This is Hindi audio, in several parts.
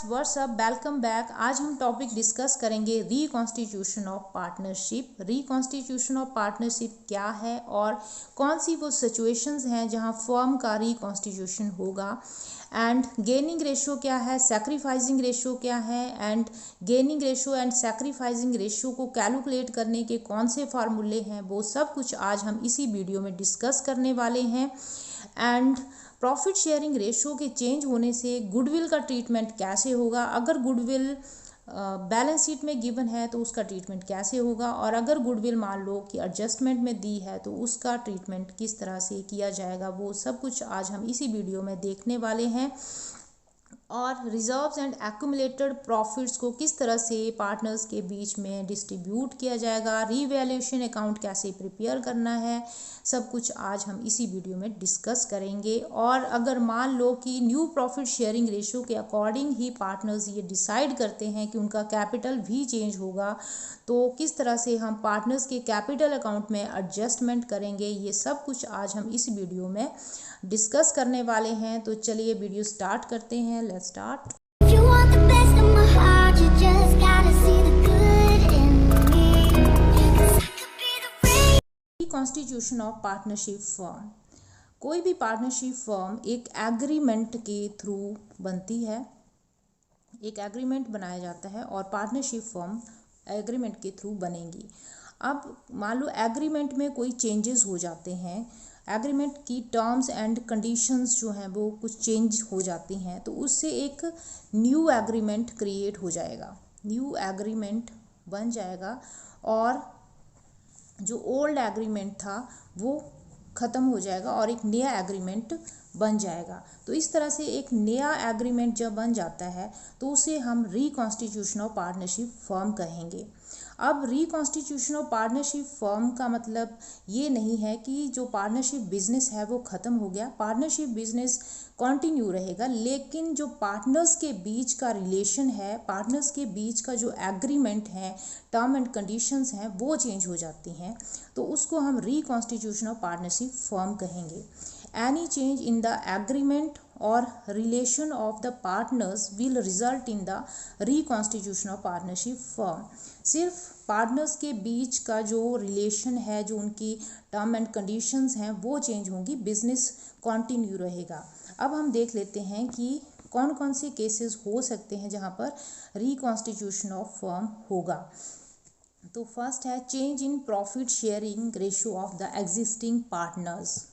WhatsApp, welcome back. आज हम टॉपिक डिस्कस करेंगे reconstitution of partnership. Reconstitution of partnership क्या है और कौन सी वो सिचुएशंस हैं जहां फर्म का रिकॉन्स्टिट्यूशन होगा, एंड गेनिंग रेशो क्या है, सैक्रिफाइसिंग रेशो क्या है, and gaining ratio and sacrificing ratio को कैलकुलेट करने के कौन से फार्मूले हैं, वो सब कुछ आज हम इसी वीडियो में डिस्कस करने वाले हैं। एंड प्रॉफिट शेयरिंग रेशो के चेंज होने से गुडविल का ट्रीटमेंट कैसे होगा, अगर गुडविल बैलेंस शीट में गिवन है तो उसका ट्रीटमेंट कैसे होगा, और अगर गुडविल मान लो कि एडजस्टमेंट में दी है तो उसका ट्रीटमेंट किस तरह से किया जाएगा, वो सब कुछ आज हम इसी वीडियो में देखने वाले हैं। और रिजर्व्स एंड एक्यूमुलेटेड प्रॉफिट्स को किस तरह से पार्टनर्स के बीच में डिस्ट्रीब्यूट किया जाएगा, रीवैल्यूएशन अकाउंट कैसे प्रिपेयर करना है, सब कुछ आज हम इसी वीडियो में डिस्कस करेंगे। और अगर मान लो कि न्यू प्रॉफिट शेयरिंग रेशो के अकॉर्डिंग ही पार्टनर्स ये डिसाइड करते हैं कि उनका कैपिटल भी चेंज होगा, तो किस तरह से हम पार्टनर्स के कैपिटल अकाउंट में एडजस्टमेंट करेंगे, ये सब कुछ आज हम इस वीडियो में डिस्कस करने वाले हैं। तो चलिए वीडियो स्टार्ट करते हैं। Let's start. Constitution of partnership firm. कोई भी पार्टनरशिप फर्म एक एग्रीमेंट के थ्रू बनती है, एक एग्रीमेंट बनाया जाता है और पार्टनरशिप फर्म एग्रीमेंट के थ्रू बनेगी। अब मान लो एग्रीमेंट में कोई चेंजेस हो जाते हैं, एग्रीमेंट की टर्म्स एंड कंडीशंस जो हैं वो कुछ चेंज हो जाती हैं, तो उससे एक न्यू एग्रीमेंट क्रिएट हो जाएगा, न्यू एग्रीमेंट बन जाएगा और जो ओल्ड एग्रीमेंट था वो ख़त्म हो जाएगा और एक नया एग्रीमेंट बन जाएगा। तो इस तरह से एक नया एग्रीमेंट जब बन जाता है तो उसे हम रिकॉन्स्टिट्यूशन ऑफ पार्टनरशिप फर्म कहेंगे। अब रिकॉन्स्टिट्यूशन ऑफ पार्टनरशिप फर्म का मतलब ये नहीं है कि जो पार्टनरशिप बिजनेस है वो ख़त्म हो गया, पार्टनरशिप बिजनेस कंटिन्यू रहेगा, लेकिन जो पार्टनर्स के बीच का रिलेशन है, पार्टनर्स के बीच का जो एग्रीमेंट है, टर्म एंड कंडीशंस हैं, वो चेंज हो जाती हैं, तो उसको हम रिकॉन्स्टिट्यूशन ऑफ पार्टनरशिप फर्म कहेंगे। Any change in the agreement और relation of the partners will result in the reconstitution of partnership firm. सिर्फ पार्टनर्स के बीच का जो रिलेशन है, जो उनकी टर्म एंड कंडीशंस हैं, वो चेंज होंगी, बिजनेस कंटिन्यू रहेगा। अब हम देख लेते हैं कि कौन कौन से केसेस हो सकते हैं जहां पर रिकॉन्स्टिट्यूशन ऑफ फर्म होगा। तो फर्स्ट है change in profit sharing ratio of the existing partners.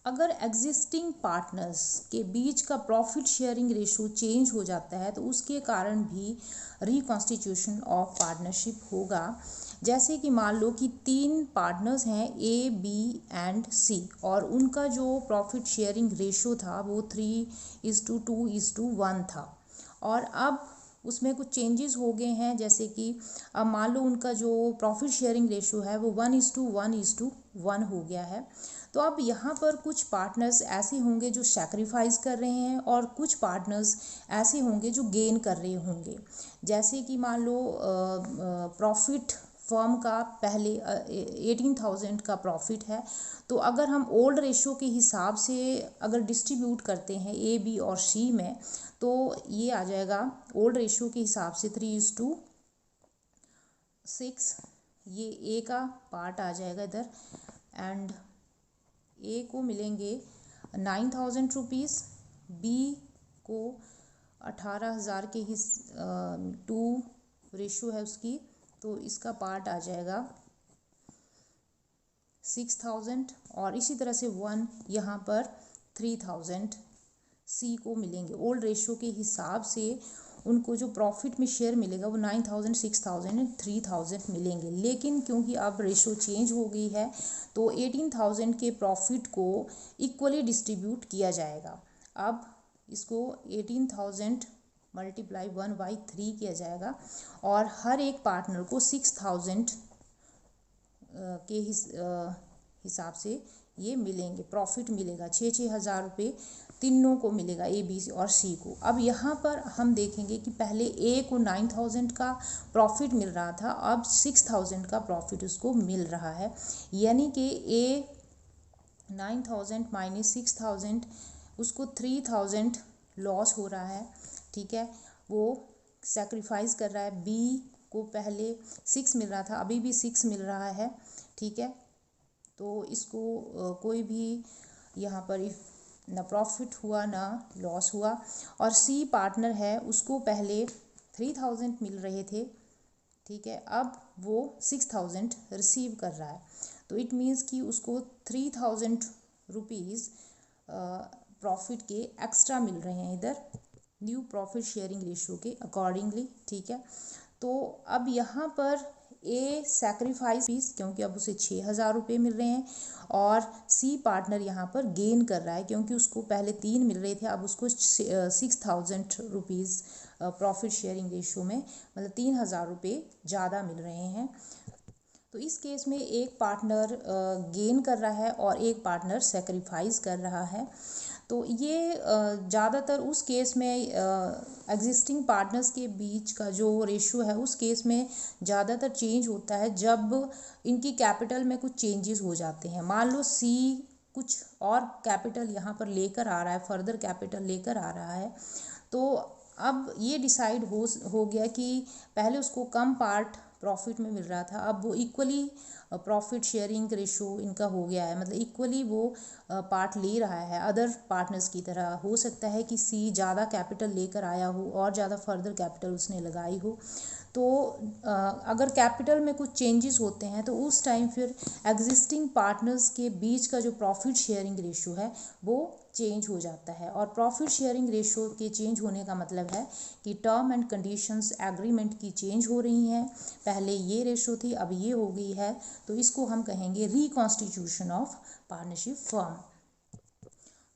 अगर एग्जिस्टिंग पार्टनर्स के बीच का प्रॉफिट शेयरिंग रेशो चेंज हो जाता है तो उसके कारण भी रिकॉन्स्टिट्यूशन ऑफ पार्टनरशिप होगा। जैसे कि मान लो कि 3 पार्टनर्स हैं, ए, बी एंड सी, और उनका जो प्रॉफिट शेयरिंग रेशो था वो 3:2:1 था, और अब उसमें कुछ चेंजेस हो गए हैं। जैसे कि अब मान लो उनका जो प्रॉफिट शेयरिंग रेशो है वो 1:1:1 हो गया है। तो अब यहाँ पर कुछ पार्टनर्स ऐसे होंगे जो सैक्रिफाइस कर रहे हैं और कुछ पार्टनर्स ऐसे होंगे जो गेन कर रहे होंगे। जैसे कि मान लो प्रॉफिट फर्म का पहले 18,000 का प्रॉफिट है, तो अगर हम ओल्ड रेशो के हिसाब से अगर डिस्ट्रीब्यूट करते हैं ए, बी और सी में, तो ये आ जाएगा ओल्ड रेशो के हिसाब से 3:6, ये ए का पार्ट आ जाएगा इधर, एंड ए को मिलेंगे 9,000 रुपीज़, बी को 18,000 के 2 रेशो है उसकी, तो इसका पार्ट आ जाएगा 6,000, और इसी तरह से 1 यहाँ पर 3,000 सी को मिलेंगे। ओल्ड रेशो के हिसाब से उनको जो प्रॉफिट में शेयर मिलेगा वो 9,000, 6,000 एंड 3,000 मिलेंगे, लेकिन क्योंकि अब रेशो चेंज हो गई है तो 18,000 के प्रॉफिट को इक्वली डिस्ट्रीब्यूट किया जाएगा। अब इसको 18,000 मल्टीप्लाई 1/3 किया जाएगा और हर एक पार्टनर को 6,000 के हिसाब से ये मिलेंगे, प्रॉफिट मिलेगा, 6,000 रुपये तीनों को मिलेगा, ए, बी और सी को। अब यहाँ पर हम देखेंगे कि पहले ए को 9,000 का प्रॉफिट मिल रहा था, अब 6,000 का प्रॉफिट उसको मिल रहा है, यानी कि ए 9,000 माइनस 6,000 उसको 3,000 लॉस हो रहा है, ठीक है। वो सेक्रीफाइस कर रहा है। बी को पहले 6 मिल रहा था, अभी भी 6 मिल रहा है, ठीक है। तो इसको कोई भी यहाँ पर ना प्रॉफिट हुआ ना लॉस हुआ। और सी पार्टनर है, उसको पहले 3000 मिल रहे थे, ठीक है, अब वो 6000 रिसीव कर रहा है। तो इट मीन्स कि उसको 3000 रुपीज़ प्रॉफिट के एक्स्ट्रा मिल रहे हैं इधर न्यू प्रॉफिट शेयरिंग रेशियो के अकॉर्डिंगली, ठीक है। तो अब यहाँ पर ए सैक्रिफाइस फीस, क्योंकि अब उसे 6000 रुपये मिल रहे हैं, और सी पार्टनर यहाँ पर गेन कर रहा है क्योंकि उसको पहले 3 मिल रहे थे, अब उसको 6000 रुपीज़ प्रॉफिट शेयरिंग रेशियो में, मतलब 3000 रुपये ज़्यादा मिल रहे हैं। तो इस केस में एक पार्टनर गेन कर रहा है और एक पार्टनर सेक्रीफाइस कर रहा है। तो ये ज़्यादातर उस केस में एग्जिस्टिंग पार्टनर्स के बीच का जो रेशियो है उस केस में ज़्यादातर चेंज होता है जब इनकी कैपिटल में कुछ चेंजेस हो जाते हैं। मान लो सी कुछ और कैपिटल यहाँ पर लेकर आ रहा है, फर्दर कैपिटल लेकर आ रहा है, तो अब ये डिसाइड हो गया कि पहले उसको कम पार्ट प्रॉफिट में मिल रहा था, अब वो इक्वली प्रॉफिट शेयरिंग रेशो इनका हो गया है, मतलब इक्वली वो पार्ट ले रहा है अदर पार्टनर्स की तरह। हो सकता है कि सी ज़्यादा कैपिटल लेकर आया हो और ज़्यादा फर्दर कैपिटल उसने लगाई हो। तो अगर कैपिटल में कुछ चेंजेस होते हैं तो उस टाइम फिर एग्जिस्टिंग पार्टनर्स के बीच का जो प्रॉफिट शेयरिंग रेशो है वो चेंज हो जाता है। और प्रॉफिट शेयरिंग रेशो के चेंज होने का मतलब है कि टर्म एंड कंडीशंस एग्रीमेंट की चेंज हो रही हैं। पहले ये रेशो थी, अब ये हो गई है, तो इसको हम कहेंगे रिकॉन्स्टिट्यूशन ऑफ पार्टनरशिप फर्म।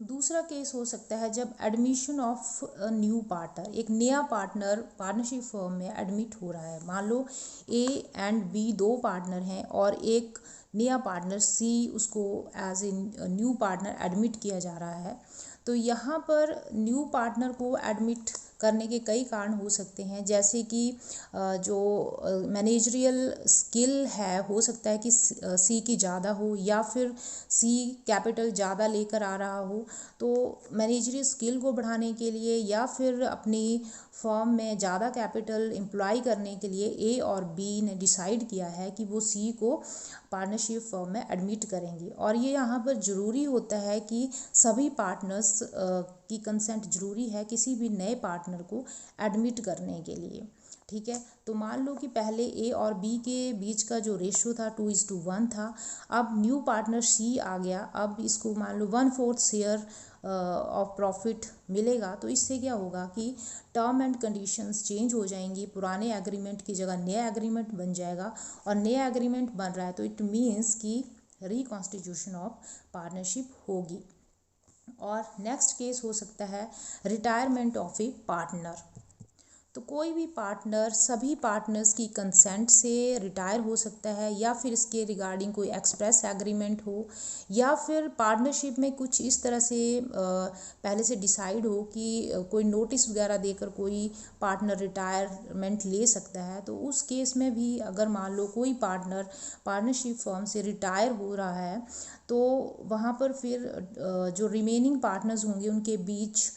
दूसरा केस हो सकता है जब admission of a new partner, एक नया पार्टनर पार्टनरशिप फर्म में एडमिट हो रहा है। मान लो ए एंड बी दो पार्टनर हैं और एक नया पार्टनर सी उसको as a new partner admit किया जा रहा है। तो यहाँ पर न्यू पार्टनर को एडमिट करने के कई कारण हो सकते हैं, जैसे कि जो मैनेजरियल स्किल है, हो सकता है कि सी की ज़्यादा हो या फिर सी कैपिटल ज़्यादा लेकर आ रहा हो। तो मैनेजरियल स्किल को बढ़ाने के लिए या फिर अपनी फर्म में ज़्यादा कैपिटल एम्प्लॉय करने के लिए ए और बी ने डिसाइड किया है कि वो सी को पार्टनरशिप फर्म में एडमिट करेंगे। और ये यहाँ पर ज़रूरी होता है कि सभी पार्टनर्स की कंसेंट ज़रूरी है किसी भी नए पार्टनर को एडमिट करने के लिए, ठीक है। तो मान लो कि पहले ए और बी के बीच का जो रेशो था 2:1 था, अब न्यू पार्टनर सी आ गया, अब इसको मान लो 1/4 शेयर ऑफ प्रॉफिट मिलेगा। तो इससे क्या होगा कि टर्म एंड कंडीशंस चेंज हो जाएंगी, पुराने एग्रीमेंट की जगह नया एग्रीमेंट बन जाएगा, और नया एग्रीमेंट बन रहा है तो इट मीन्स कि रिकॉन्स्टिट्यूशन ऑफ पार्टनरशिप होगी। और नेक्स्ट केस हो सकता है रिटायरमेंट ऑफ ए पार्टनर। तो कोई भी पार्टनर सभी पार्टनर्स की कंसेंट से रिटायर हो सकता है, या फिर इसके रिगार्डिंग कोई एक्सप्रेस एग्रीमेंट हो, या फिर पार्टनरशिप में कुछ इस तरह से पहले से डिसाइड हो कि कोई नोटिस वगैरह देकर कोई पार्टनर रिटायरमेंट ले सकता है। तो उस केस में भी अगर मान लो कोई पार्टनर पार्टनरशिप फर्म से रिटायर हो रहा है तो वहाँ पर फिर जो रिमेनिंग पार्टनर्स होंगे उनके बीच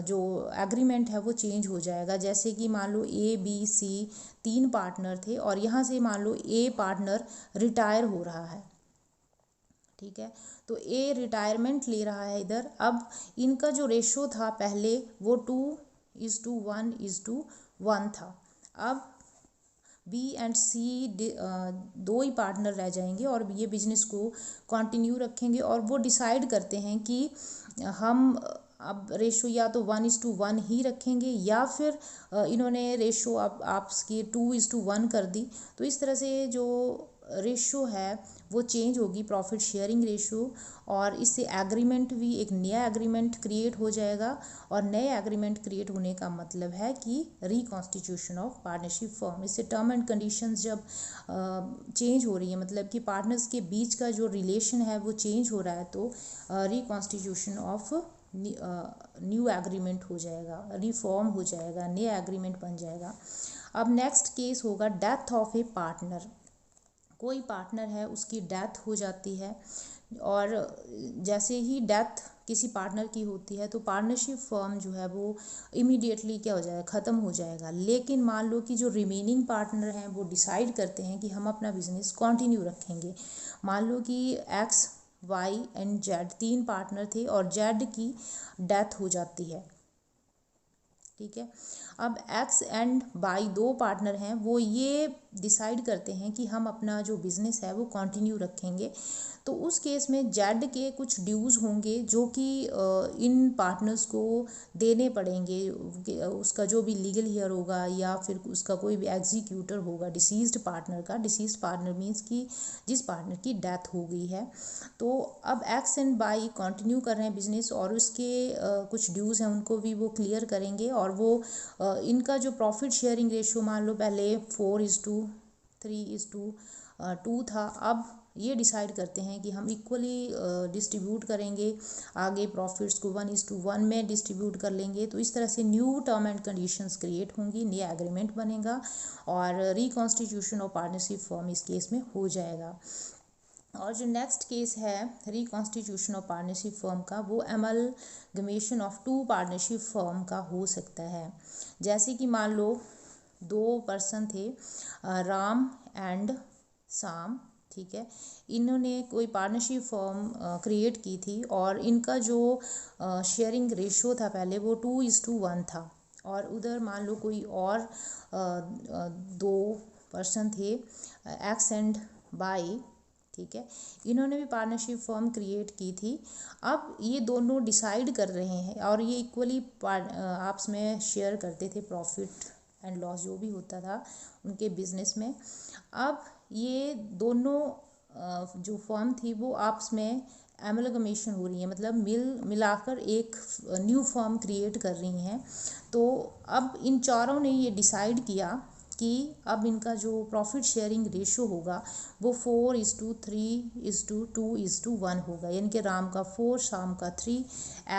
जो एग्रीमेंट है वो चेंज हो जाएगा। जैसे कि मान लो ए बी सी 3 पार्टनर थे और यहाँ से मान लो ए पार्टनर रिटायर हो रहा है, ठीक है। तो ए रिटायरमेंट ले रहा है इधर, अब इनका जो रेशो था पहले वो 2:1 था। अब बी एंड सी दो ही पार्टनर रह जाएंगे और ये बिजनेस को कंटिन्यू रखेंगे, और वो डिसाइड करते हैं कि हम अब रेशो या तो 1:1 ही रखेंगे, या फिर इन्होंने रेशो अब आपकी 2:1 कर दी। तो इस तरह से जो रेशो है वो चेंज होगी, प्रॉफिट शेयरिंग रेशो, और इससे एग्रीमेंट भी एक नया एग्रीमेंट क्रिएट हो जाएगा। और नए एग्रीमेंट क्रिएट होने का मतलब है कि रिकॉन्स्टिट्यूशन ऑफ पार्टनरशिप फर्म। इससे टर्म एंड कंडीशंस जब चेंज हो रही है, मतलब कि पार्टनर्स के बीच का जो रिलेशन है वो चेंज हो रहा है, तो रिकॉन्स्टिट्यूशन ऑफ न्यू एग्रीमेंट हो जाएगा, रिफॉर्म हो जाएगा, नया एग्रीमेंट बन जाएगा। अब नेक्स्ट केस होगा डेथ ऑफ ए पार्टनर। कोई पार्टनर है उसकी डेथ हो जाती है, और जैसे ही डेथ किसी पार्टनर की होती है तो पार्टनरशिप फर्म जो है वो इमीडिएटली क्या हो जाएगा, ख़त्म हो जाएगा। लेकिन मान लो कि जो रिमेनिंग पार्टनर हैं वो डिसाइड करते हैं कि हम अपना बिजनेस कंटिन्यू रखेंगे। मान लो कि X, Y and Z 3 partner थे और जेड की डेथ हो जाती है, ठीक है। अब एक्स एंड बाई 2 पार्टनर हैं, वो ये डिसाइड करते हैं कि हम अपना जो बिज़नेस है वो कंटिन्यू रखेंगे। तो उस केस में जेड के कुछ ड्यूज़ होंगे जो कि इन पार्टनर्स को देने पड़ेंगे। उसका जो भी लीगल हेयर होगा या फिर उसका कोई भी एग्जीक्यूटर होगा डिसीज्ड पार्टनर का। डिसीज्ड पार्टनर मीन्स कि जिस पार्टनर की डेथ हो गई है। तो अब एक्स एंड बाई कंटिन्यू कर रहे हैं बिजनेस और उसके कुछ ड्यूज़ हैं उनको भी वो क्लियर करेंगे। और वो इनका जो प्रॉफिट शेयरिंग रेशियो मान लो पहले 4:3:2 था, अब ये डिसाइड करते हैं कि हम इक्वली डिस्ट्रीब्यूट करेंगे, आगे प्रॉफिट्स को 1:1 में डिस्ट्रीब्यूट कर लेंगे। तो इस तरह से new term and conditions create होंगी, नया एग्रीमेंट बनेगा और रिकॉन्स्टिट्यूशन ऑफ पार्टनरशिप फॉर्म इस केस में हो जाएगा। और जो नेक्स्ट केस है रिकॉन्स्टिट्यूशन ऑफ पार्टनरशिप फर्म का, वो एमलगमेशन ऑफ 2 पार्टनरशिप फर्म का हो सकता है। जैसे कि मान लो 2 पर्सन थे, राम एंड शाम, ठीक है। इन्होंने कोई पार्टनरशिप फर्म क्रिएट की थी और इनका जो शेयरिंग रेशियो था पहले वो 2:1 था। और उधर मान लो कोई और 2 पर्सन थे, एक्स एंड बाई, ठीक है। इन्होंने भी पार्टनरशिप फर्म क्रिएट की थी। अब ये दोनों डिसाइड कर रहे हैं और ये इक्वली आपस में शेयर करते थे प्रॉफिट एंड लॉस जो भी होता था उनके बिजनेस में। अब ये दोनों जो फर्म थी वो आपस में एमलगमेशन हो रही है, मतलब मिलाकर एक न्यू फर्म क्रिएट कर रही हैं। तो अब इन चारों ने ये डिसाइड किया कि अब इनका जो प्रॉफिट शेयरिंग रेशो होगा वो 4:3:2:1 होगा। यानी कि राम का 4, शाम का 3,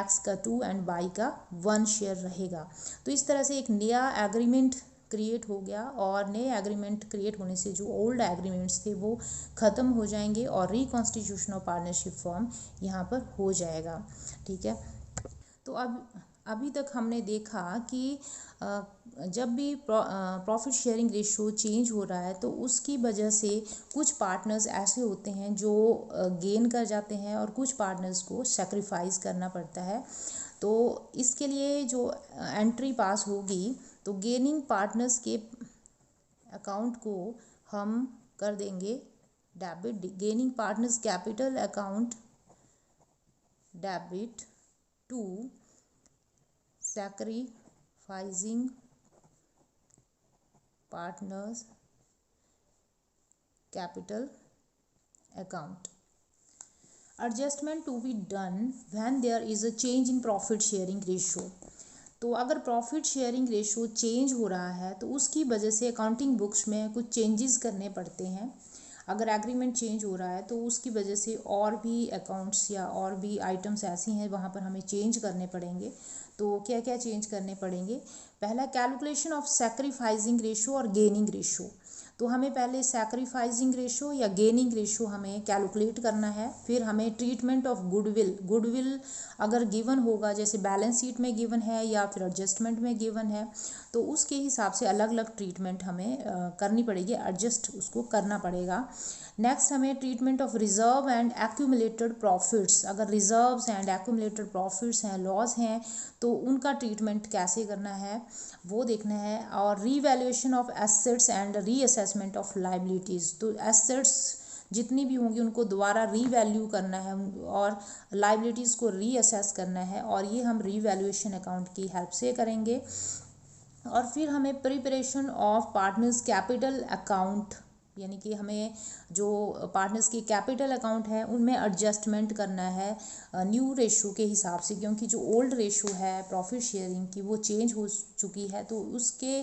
एक्स का 2 एंड बाई का 1 शेयर रहेगा। तो इस तरह से एक नया एग्रीमेंट क्रिएट हो गया और नए एग्रीमेंट क्रिएट होने से जो ओल्ड एग्रीमेंट्स थे वो ख़त्म हो जाएंगे और रिकॉन्स्टिट्यूशन ऑफ पार्टनरशिप फॉर्म यहाँ पर हो जाएगा, ठीक है। तो अब अभी तक हमने देखा कि जब भी प्रॉफिट शेयरिंग रेशियो चेंज हो रहा है तो उसकी वजह से कुछ पार्टनर्स ऐसे होते हैं जो गेन कर जाते हैं और कुछ पार्टनर्स को सेक्रीफाइस करना पड़ता है। तो इसके लिए जो एंट्री पास होगी तो गेनिंग पार्टनर्स के अकाउंट को हम कर देंगे debit. Gaining partners capital account debit to sacrificing partners capital account. Adjustment to be done when there is a change in profit sharing ratio. तो अगर प्रॉफिट शेयरिंग रेशियो चेंज हो रहा है तो उसकी वजह से अकाउंटिंग बुक्स में कुछ चेंजेस करने पड़ते हैं। अगर एग्रीमेंट चेंज हो रहा है तो उसकी वजह से और भी अकाउंट्स या और भी आइटम्स ऐसी हैं वहाँ पर हमें चेंज करने पड़ेंगे। तो क्या क्या चेंज करने पड़ेंगे? पहला कैलकुलेशन ऑफ सैक्रिफाइसिंग रेशो और गेनिंग रेशो। तो हमें पहले सैक्रिफाइसिंग रेशो या गेनिंग रेशो हमें कैलकुलेट करना है। फिर हमें ट्रीटमेंट ऑफ गुडविल अगर गिवन होगा, जैसे बैलेंस शीट में गिवन है या फिर एडजस्टमेंट में गिवन है, तो उसके हिसाब से अलग अलग ट्रीटमेंट हमें करनी पड़ेगी, एडजस्ट उसको करना पड़ेगा। नेक्स्ट हमें treatment of reserve and accumulated profits. अगर रिजर्व्स एंड एक्यूमुलेटेड प्रॉफिट्स हैं, लॉस हैं, तो उनका ट्रीटमेंट कैसे करना है वो देखना है। और revaluation of assets and reassessment of liabilities. तो एसेट्स जितनी भी होंगी उनको दोबारा रीवैल्यू करना है और लाइबिलिटीज़ को रीअसेस करना है, और ये हम रीवैल्यूएशन अकाउंट की हेल्प से करेंगे। और फिर हमें preparation of partners capital account, यानी कि हमें जो पार्टनर्स की कैपिटल अकाउंट है उनमें एडजस्टमेंट करना है न्यू रेशो के हिसाब से, क्योंकि जो ओल्ड रेशो है प्रॉफिट शेयरिंग की वो चेंज हो चुकी है। तो उसके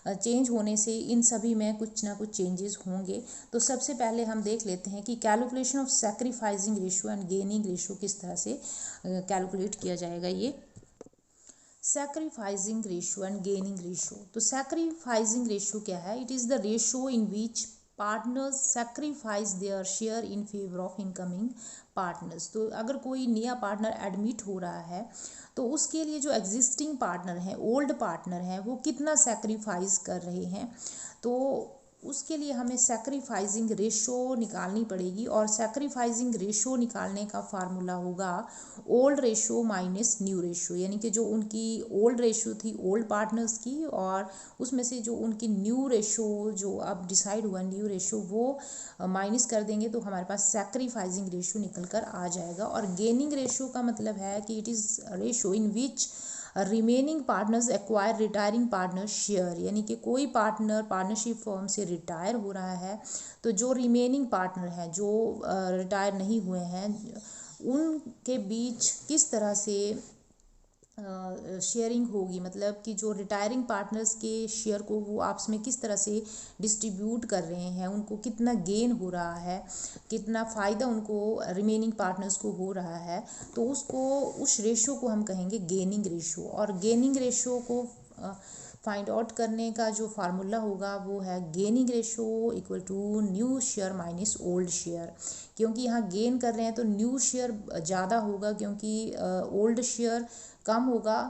चेंज होने से इन सभी में कुछ ना कुछ चेंजेस होंगे। तो सबसे पहले हम देख लेते हैं कि calculation of sacrificing ratio and gaining ratio किस तरह से कैलकुलेट किया जाएगा। ये sacrificing ratio and gaining ratio. तो सैक्रिफाइसिंग रेशियो क्या है? It is the ratio in which partners sacrifice their share in favour of incoming partners. तो अगर कोई नया पार्टनर एडमिट हो रहा है तो उसके लिए जो एग्जिस्टिंग पार्टनर हैं, ओल्ड पार्टनर हैं, वो कितना सेक्रीफाइस कर रहे हैं, तो उसके लिए हमें सेक्रीफाइसिंग रेशो निकालनी पड़ेगी। और सेक्रीफाइसिंग रेशो निकालने का फार्मूला होगा old ratio minus new ratio, यानी कि जो उनकी ओल्ड रेशो थी ओल्ड पार्टनर्स की, और उसमें से जो उनकी न्यू रेशो जो अब डिसाइड हुआ न्यू रेशो वो माइनस कर देंगे तो हमारे पास सेक्रीफाइसिंग रेशो निकल कर आ जाएगा। और गेनिंग रेशो का मतलब है कि it is ratio in which remaining partners acquire retiring partner share, यानी कि कोई पार्टनर पार्टनरशिप फॉर्म से रिटायर हो रहा है तो जो रिमेनिंग पार्टनर हैं जो रिटायर नहीं हुए हैं उनके बीच किस तरह से शेयरिंग होगी, मतलब कि जो रिटायरिंग पार्टनर्स के शेयर को वो आपस में किस तरह से डिस्ट्रीब्यूट कर रहे हैं, उनको कितना गेन हो रहा है, कितना फ़ायदा उनको रिमेनिंग पार्टनर्स को हो रहा है, तो उसको उस रेशो को हम कहेंगे गेनिंग रेशो। और गेनिंग रेशो को फाइंड आउट करने का जो फार्मूला होगा वो है gaining ratio equal to new share minus old share. क्योंकि यहाँ गेन कर रहे हैं तो न्यू शेयर ज़्यादा होगा क्योंकि ओल्ड शेयर कम होगा,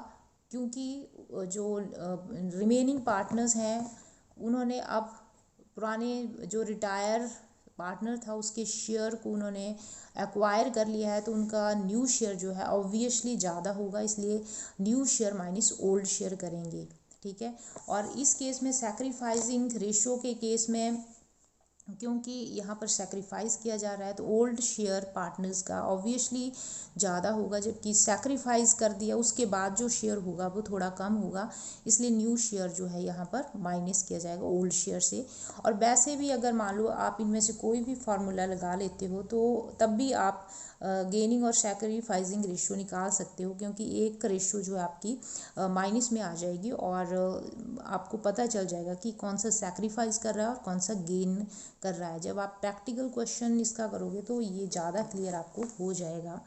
क्योंकि जो रिमेनिंग पार्टनर्स हैं उन्होंने अब पुराने जो रिटायर पार्टनर था उसके शेयर को उन्होंने एक्वायर कर लिया है, तो उनका न्यू शेयर जो है ऑब्वियसली ज़्यादा होगा, इसलिए new share minus old share करेंगे। ठीक है। और इस केस में सैक्रिफाइसिंग रेशो के केस में क्योंकि यहाँ पर सेक्रीफाइस किया जा रहा है तो ओल्ड शेयर पार्टनर्स का ऑब्वियसली ज़्यादा होगा, जबकि सेक्रीफाइस कर दिया उसके बाद जो शेयर होगा वो थोड़ा कम होगा, इसलिए न्यू शेयर जो है यहाँ पर माइनस किया जाएगा ओल्ड शेयर से। और वैसे भी अगर मान लो आप इनमें से कोई भी फार्मूला लगा लेते हो तो तब भी आप गेनिंग और सैक्रिफाइसिंग रेशो निकाल सकते हो, क्योंकि एक रेशो जो है आपकी माइनस में आ जाएगी और आपको पता चल जाएगा कि कौन सा सैक्रिफाइस कर रहा है और कौन सा गेन कर रहा है। जब आप प्रैक्टिकल क्वेश्चन इसका करोगे तो ये ज़्यादा क्लियर आपको हो जाएगा।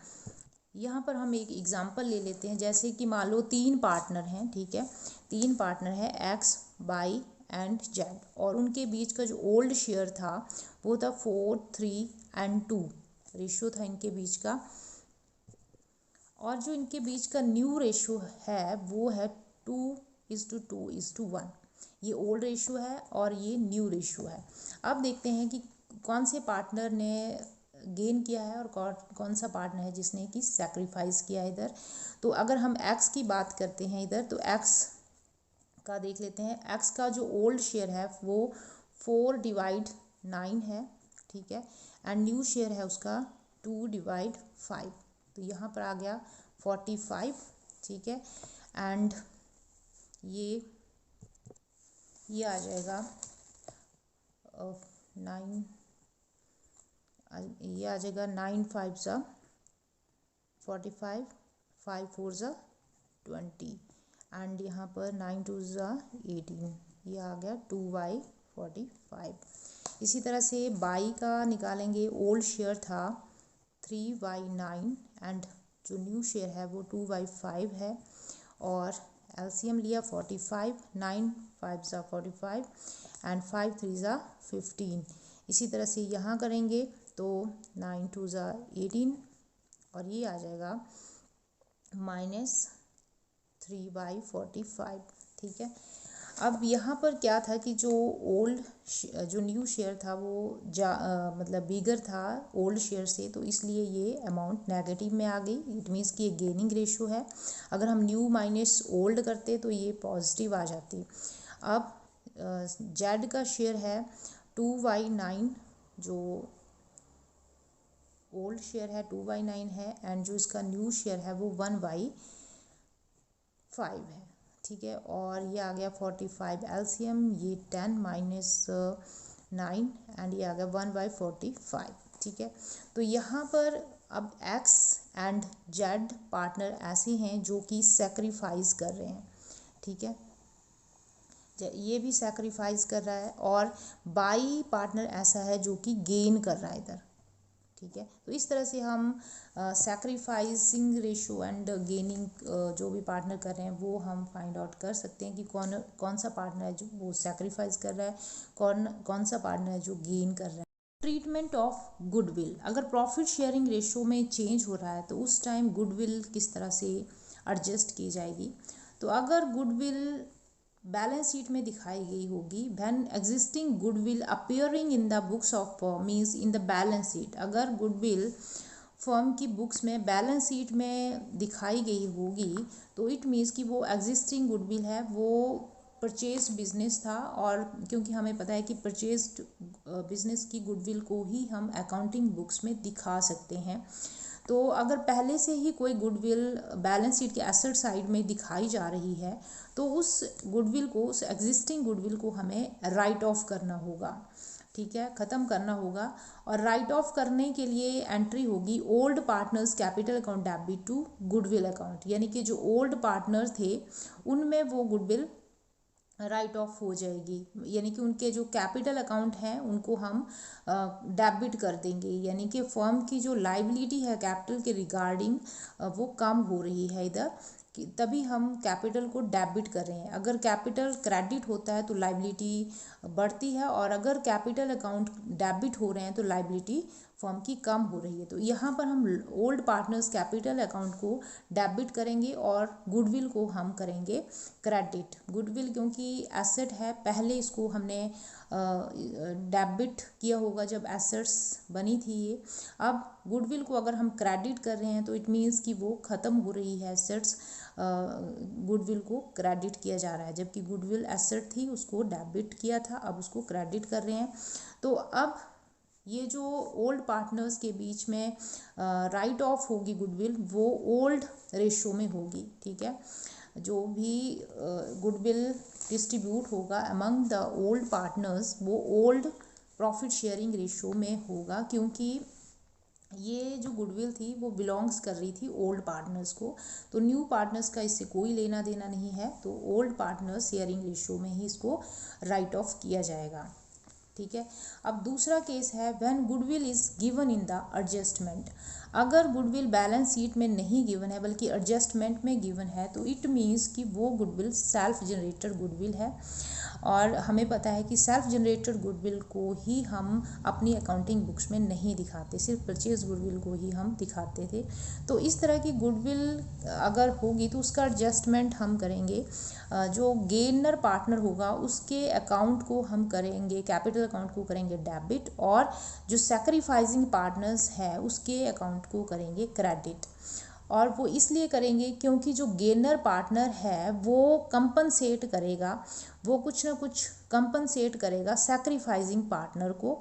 यहाँ पर हम एक एग्जांपल ले लेते हैं, जैसे कि मान लो 3 पार्टनर हैं, ठीक है, 3 पार्टनर हैं एक्स वाई एंड जेड, और उनके बीच का जो ओल्ड शेयर था वो था 4, 3 एंड 2 रेशो था इनके बीच का, और जो इनके बीच का न्यू रेशो है वो है 2:2:1। ये ओल्ड रेशो है और ये न्यू रेशो है। अब देखते हैं कि कौन से पार्टनर ने गेन किया है और कौन सा पार्टनर है जिसने कि सैक्रिफाइस किया है इधर। तो अगर हम एक्स की बात करते हैं इधर, तो एक्स का देख लेते हैं। एक्स का जो ओल्ड शेयर है वो 4/9 है, ठीक है, एंड न्यू शेयर है उसका 2/5, तो यहाँ पर आ गया 45, ठीक है, एंड ये आ जाएगा 9, ये आ जाएगा 9 5 ज़ा 45, 5 4 ज़ा 20, एंड यहाँ पर 9 2 ज़ा 18, ये आ गया 2/45। इसी तरह से बाई का निकालेंगे। ओल्ड शेयर था 3/9 एंड जो न्यू शेयर है वो 2/5 है, और एलसीएम लिया 45, 9 5 ज़ा 45 एंड 5 3 ज़ा 15। इसी तरह से यहाँ करेंगे तो 9 2 ज़ा 18 और ये आ जाएगा -3/45, ठीक है। अब यहाँ पर क्या था कि जो न्यू शेयर था वो मतलब बिगर था ओल्ड शेयर से, तो इसलिए ये अमाउंट नेगेटिव में आ गई। इट मीन्स कि ये गेनिंग रेशो है। अगर हम न्यू माइनस ओल्ड करते तो ये पॉजिटिव आ जाती। अब जेड का शेयर है 2/9, जो ओल्ड शेयर है 2/9 है, एंड जो इसका न्यू शेयर है वो 1/5 है, ठीक है, और ये आ गया 45 एलसीएम, ये 10 - 9 एंड ये आ गया 1/45, ठीक है। तो यहाँ पर अब एक्स एंड जेड पार्टनर ऐसे हैं जो कि सेक्रीफाइस कर रहे हैं, ठीक है, ये भी सेक्रीफाइस कर रहा है, और बाई पार्टनर ऐसा है जो कि गेन कर रहा है इधर, ठीक है। तो इस तरह से हम सैक्रिफाइसिंग रेशो एंड गेनिंग जो भी पार्टनर कर रहे हैं वो हम फाइंड आउट कर सकते हैं कि कौन कौन सा पार्टनर है जो वो सैक्रिफाइस कर रहा है, कौन कौन सा पार्टनर है जो गेन कर रहा है। ट्रीटमेंट ऑफ गुडविल, अगर प्रॉफिट शेयरिंग रेशो में चेंज हो रहा है तो उस टाइम गुडविल किस तरह से एडजस्ट की जाएगी। तो अगर गुडविल बैलेंस शीट में दिखाई गई होगी, when existing goodwill appearing in the books of firm means in the balance sheet, अगर गुडविल फर्म की बुक्स में बैलेंस शीट में दिखाई गई होगी तो इट मीन्स कि वो एग्जिस्टिंग गुडविल है, वो परचेज बिजनेस था। और क्योंकि हमें पता है कि परचेज बिजनेस की गुडविल को ही हम अकाउंटिंग बुक्स में दिखा सकते हैं। तो अगर पहले से ही कोई गुडविल बैलेंस शीट के एसेट साइड में दिखाई जा रही है तो उस गुडविल को, उस एग्जिस्टिंग गुडविल को हमें राइट ऑफ करना होगा, ठीक है, ख़त्म करना होगा। और राइट ऑफ करने के लिए एंट्री होगी old partners capital account debit to goodwill account, यानी कि जो ओल्ड पार्टनर थे उनमें वो गुडविल राइट ऑफ हो जाएगी, यानी कि उनके जो कैपिटल अकाउंट हैं उनको हम डेबिट कर देंगे, यानी कि फर्म की जो लाइबिलिटी है कैपिटल के रिगार्डिंग वो कम हो रही है इधर, तभी हम कैपिटल को डेबिट कर रहे हैं। अगर कैपिटल क्रेडिट होता है तो लाइबिलिटी बढ़ती है, और अगर कैपिटल अकाउंट डेबिट हो रहे हैं तो लाइबिलिटी फर्म की कम हो रही है। तो यहाँ पर हम ओल्ड पार्टनर्स कैपिटल अकाउंट को डेबिट करेंगे और गुडविल को हम करेंगे क्रेडिट। गुडविल क्योंकि एसेट है, पहले इसको हमने डेबिट किया होगा जब एसेट्स बनी थी ये। अब गुडविल को अगर हम क्रेडिट कर रहे हैं तो इट मीन्स कि वो ख़त्म हो रही है एसेट्स, गुडविल को क्रेडिट किया जा रहा है, जबकि गुडविल एसेट थी उसको डेबिट किया था, अब उसको क्रेडिट कर रहे हैं। तो अब ये जो ओल्ड पार्टनर्स के बीच में राइट ऑफ होगी गुडविल, वो ओल्ड रेशो में होगी, ठीक है। जो भी गुडविल डिस्ट्रीब्यूट होगा अमंग द ओल्ड पार्टनर्स वो ओल्ड प्रॉफिट शेयरिंग रेशो में होगा, क्योंकि ये जो गुडविल थी वो बिलोंग्स कर रही थी ओल्ड पार्टनर्स को, तो न्यू पार्टनर्स का इससे कोई लेना देना नहीं है। तो ओल्ड पार्टनर्स शेयरिंग रेशो में ही इसको राइट ऑफ किया जाएगा, ठीक है। अब दूसरा केस है when goodwill is given in the adjustment, अगर गुडविल बैलेंस शीट में नहीं गिवन है बल्कि एडजस्टमेंट में गिवन है तो इट मीन्स कि वो गुडविल सेल्फ जनरेटेड गुडविल है। और हमें पता है कि सेल्फ जनरेटेड गुडविल को ही हम अपनी अकाउंटिंग बुक्स में नहीं दिखाते, सिर्फ परचेज गुडविल को ही हम दिखाते थे। तो इस तरह की गुडविल अगर होगी तो उसका एडजस्टमेंट हम करेंगे, जो गेनर पार्टनर होगा उसके अकाउंट को हम करेंगे, कैपिटल अकाउंट को करेंगे डेबिट, और जो सैक्रिफाइसिंग पार्टनर्स है उसके अकाउंट को करेंगे क्रेडिट। और वो इसलिए करेंगे क्योंकि जो गेनर पार्टनर है वो कंपनसेट करेगा, वो कुछ ना कुछ कंपनसेट करेगा सैक्रिफाइसिंग पार्टनर को,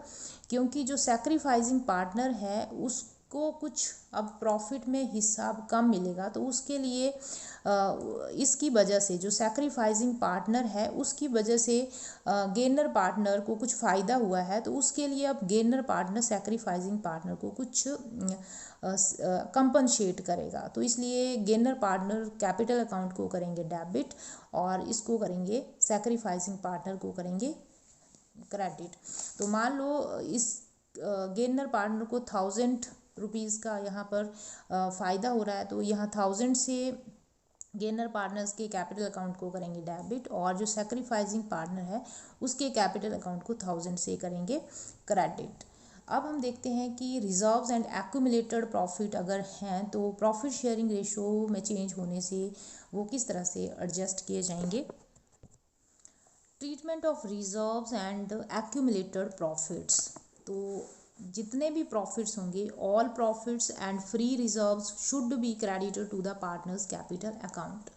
क्योंकि जो सैक्रिफाइसिंग पार्टनर है उसको कुछ अब प्रॉफिट में हिस्सा कम मिलेगा, तो उसके लिए इसकी वजह से जो सैक्रिफाइसिंग पार्टनर है उसकी वजह से गेनर पार्टनर को कुछ फ़ायदा हुआ है, तो उसके लिए अब गेनर पार्टनर सैक्रिफाइसिंग पार्टनर को कुछ कंपनसेट करेगा। तो इसलिए गेनर पार्टनर कैपिटल अकाउंट को करेंगे डेबिट और इसको करेंगे सैक्रिफाइसिंग पार्टनर को करेंगे क्रेडिट। तो मान लो इस गेनर पार्टनर को 1000 रुपीज़ का यहाँ पर फ़ायदा हो रहा है, तो यहाँ 1000 से गेनर पार्टनर्स के कैपिटल अकाउंट को करेंगे डेबिट, और जो सैक्रिफाइसिंग पार्टनर है उसके कैपिटल अकाउंट को 1000 से करेंगे क्रेडिट। अब हम देखते हैं कि रिजर्व्स एंड एक्यूमुलेटेड प्रॉफिट अगर हैं तो प्रॉफिट शेयरिंग रेशो में चेंज होने से वो किस तरह से एडजस्ट किए जाएंगे। Treatment of reserves and accumulated profits, तो जितने भी प्रॉफिट्स होंगे all profits and free reserves should be credited to the partners capital account.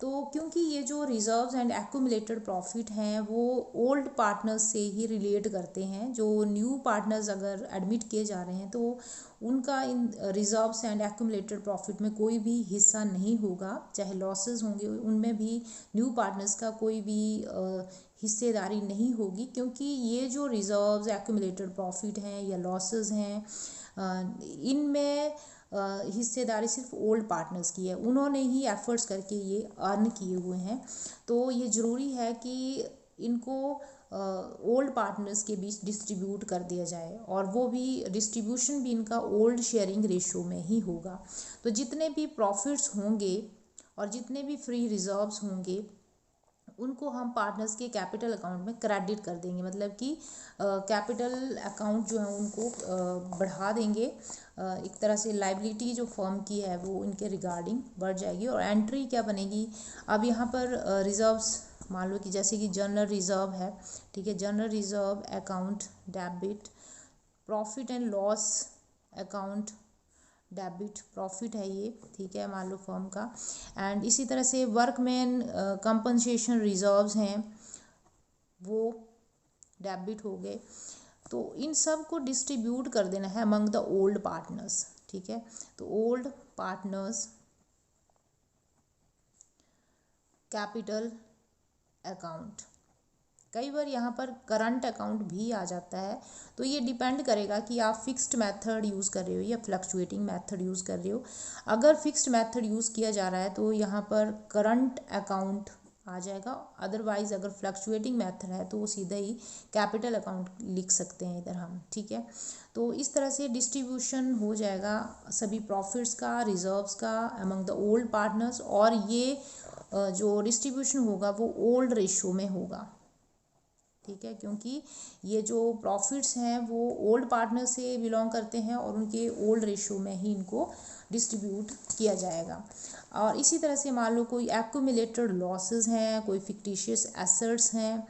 तो क्योंकि ये जो रिजर्व्स एंड एक्यूमुलेटेड प्रॉफिट हैं वो ओल्ड पार्टनर्स से ही रिलेट करते हैं, जो न्यू पार्टनर्स अगर एडमिट किए जा रहे हैं तो उनका इन रिजर्व्स एंड एक्यूमुलेटेड प्रॉफिट में कोई भी हिस्सा नहीं होगा, चाहे लॉसेस होंगे उनमें भी न्यू पार्टनर्स का कोई भी हिस्सेदारी नहीं होगी, क्योंकि ये जो रिजर्व्स एक्यूमुलेटेड प्रॉफिट हैं या लॉसेस हैं इनमें हिस्सेदारी सिर्फ ओल्ड पार्टनर्स की है, उन्होंने ही एफर्ट्स करके ये अर्न किए हुए हैं। तो ये ज़रूरी है कि इनको ओल्ड पार्टनर्स के बीच डिस्ट्रीब्यूट कर दिया जाए, और वो भी डिस्ट्रीब्यूशन भी इनका ओल्ड शेयरिंग रेशो में ही होगा। तो जितने भी प्रॉफिट्स होंगे और जितने भी फ्री रिजर्व्स होंगे उनको हम पार्टनर्स के कैपिटल अकाउंट में क्रेडिट कर देंगे, मतलब कि कैपिटल अकाउंट जो है उनको बढ़ा देंगे। एक तरह से लाइबिलिटी जो फर्म की है वो इनके रिगार्डिंग बढ़ जाएगी। और एंट्री क्या बनेगी, अब यहाँ पर रिजर्व्स मान लो कि जैसे कि जनरल रिजर्व है, ठीक है, general reserve account debit, profit and loss account debit, profit है ये, ठीक है, मान लो फर्म का। एंड इसी तरह से वर्कमैन कंपनसेशन रिजर्व्स हैं वो डेबिट हो गए। तो इन सब को डिस्ट्रीब्यूट कर देना है अमंग द ओल्ड पार्टनर्स, ठीक है। तो ओल्ड पार्टनर्स कैपिटल अकाउंट, कई बार यहाँ पर करंट अकाउंट भी आ जाता है। तो ये डिपेंड करेगा कि आप फिक्स्ड मेथड यूज़ कर रहे हो या फ्लक्चुएटिंग मेथड यूज़ कर रहे हो। अगर फिक्स्ड मेथड यूज़ किया जा रहा है तो यहाँ पर करंट अकाउंट आ जाएगा, अदरवाइज अगर फ्लक्चुएटिंग मेथड है तो वो सीधा ही कैपिटल अकाउंट लिख सकते हैं इधर हम, ठीक है। तो इस तरह से डिस्ट्रीब्यूशन हो जाएगा सभी प्रॉफिट्स का, रिजर्व्स का अमंग द ओल्ड पार्टनर्स, और ये जो डिस्ट्रीब्यूशन होगा वो ओल्ड रेशो में होगा, ठीक है, क्योंकि ये जो प्रॉफिट्स हैं वो ओल्ड पार्टनर से बिलोंग करते हैं और उनके ओल्ड रेशो में ही इनको डिस्ट्रीब्यूट किया जाएगा। और इसी तरह से मान लो कोई एक्यूमुलेटेड लॉसेस हैं, कोई फिक्टिशियस एसेट्स हैं,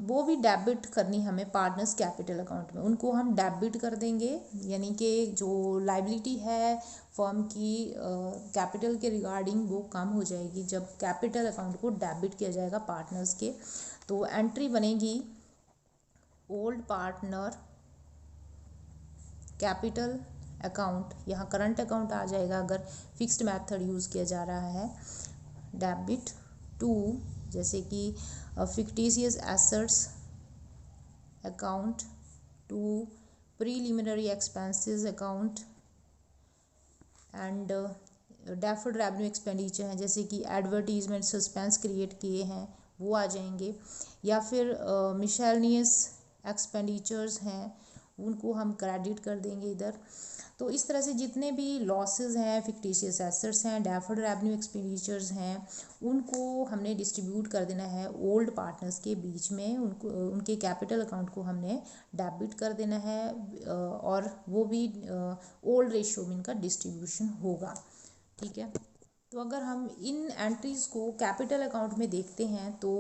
वो भी डेबिट करनी हमें पार्टनर्स कैपिटल अकाउंट में, उनको हम डेबिट कर देंगे। यानी कि जो लाइबिलिटी है फर्म की कैपिटल के रिगार्डिंग वो कम हो जाएगी जब कैपिटल अकाउंट को डेबिट किया जाएगा पार्टनर्स के। तो एंट्री बनेगी ओल्ड पार्टनर कैपिटल अकाउंट, यहाँ करंट अकाउंट आ जाएगा अगर फिक्स्ड मेथड यूज़ किया जा रहा है, डेबिट टू जैसे कि fictitious assets account, to preliminary expenses account, and deferred revenue expenditure हैं जैसे कि एडवर्टीजमेंट सस्पेंस क्रिएट किए हैं वो आ जाएंगे, या फिर मिशेलनियस एक्सपेंडिचर्स हैं उनको हम क्रेडिट कर देंगे इधर। तो इस तरह से जितने भी लॉसेस हैं, फिक्टिशियस एसेट्स हैं, डेफर्ड रेवेन्यू एक्सपेंडिचर्स हैं, उनको हमने डिस्ट्रीब्यूट कर देना है ओल्ड पार्टनर्स के बीच में, उनको उनके कैपिटल अकाउंट को हमने डेबिट कर देना है, और वो भी ओल्ड रेशियो में इनका डिस्ट्रीब्यूशन होगा, ठीक है। तो अगर हम इन एंट्रीज़ को कैपिटल अकाउंट में देखते हैं तो